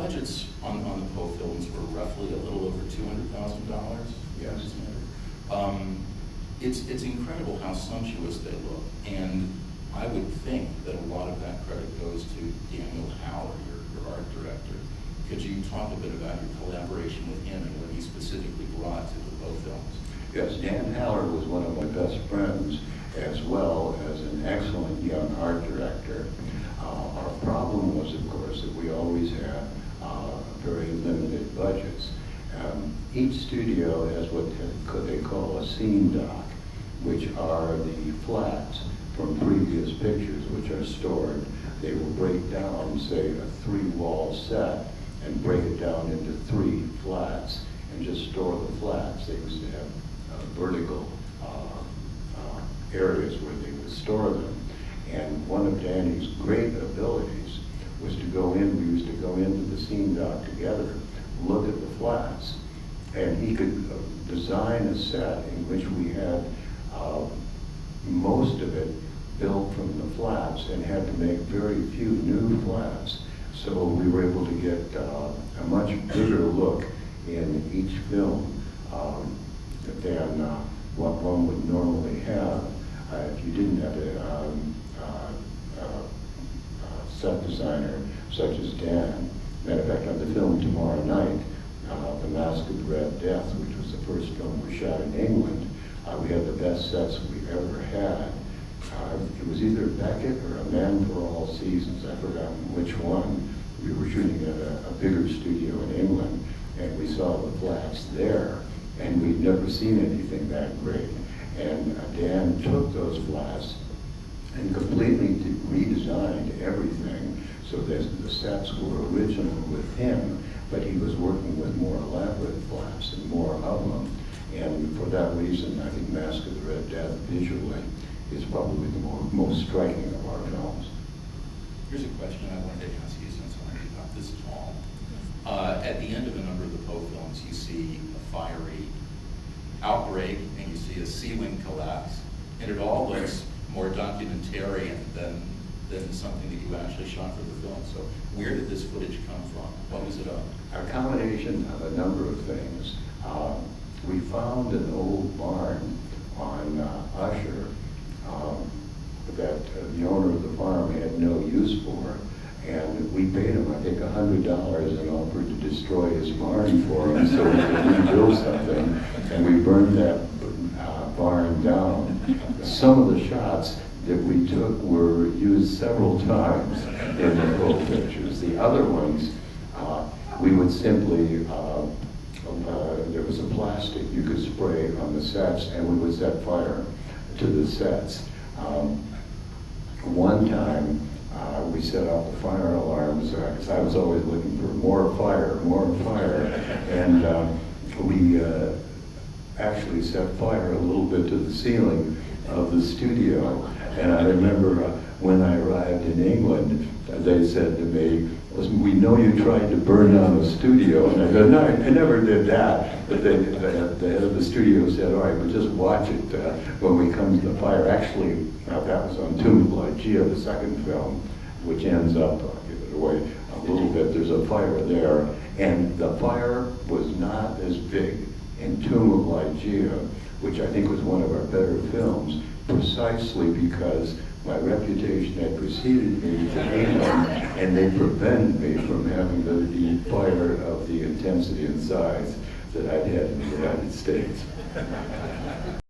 budgets on the Poe films were roughly a little over $200,000. Yes. It's incredible how sumptuous they look, and I would think that a lot of that credit goes to Daniel Howard, your art director. Could you talk a bit about your collaboration with him and what he specifically brought to the Poe films? Yes, Dan Howard was one of my best friends, as well as an excellent young art director. Our problem was, of course, that we always had very limited budgets. Each studio has what they call a scene doc, which are the flats from previous pictures, which are stored. They will break down, say, a 3-wall set and break it down into 3 flats and just store the flats. They used to have vertical areas where they would store them. And one of Danny's great abilities was to go in, we used to go into the scene doc together, look at the flats, and he could design a set in which we had most of it built from the flats and had to make very few new flats. So we were able to get a much bigger look in each film than what one would normally have if you didn't have a set designer such as Dan. Matter of fact, on the film tomorrow night, The Mask of Red Death, which was the first film we shot in England, we had the best sets we ever had. It was either Beckett or A Man for All Seasons, I've forgotten which one. We were shooting at a bigger studio in England, and we saw the flats there, and we'd never seen anything that great. And Dan took those flats and completely redesigned everything so that the sets were original with him, but he was working with more elaborate flats and more of them. And for that reason, I think Mask of the Red Death visually is probably the most striking of our films. Here's a question I wanted to ask you since I'm about this tall. At the end of a number of the Poe films, you see a fiery outbreak and you see a ceiling collapse, and it all looks more documentarian than something that you actually shot for the film. So where did this footage come from? What was it of? A combination of a number of things. We found an old barn on Usher that the owner of the farm had no use for, and we paid him, I think, $100 and offered to destroy his barn for him so we could rebuild something, and we burned that barn down. Some of the shots that we took were used several times in the Poe pictures. The other ones, we would simply, there was a plastic you could spray on the sets, and we would set fire to the sets. One time, we set off the fire alarms, because I was always looking for more fire, and we actually set fire a little bit to the ceiling of the studio. And I remember when I arrived in England, they said to me, "We know you tried to burn down the studio." And I said, "No, I never did that." But the head of the studio said, "All right, but just watch it when we come to the fire." Actually, that was on Tomb of Lygia, the second film, which ends up, I'll give it away a little bit, there's a fire there. And the fire was not as big in Tomb of Lygia, which I think was one of our better films, precisely because my reputation had preceded me to England, and they prevented me from having the fire of the intensity and size that I'd had in the United States.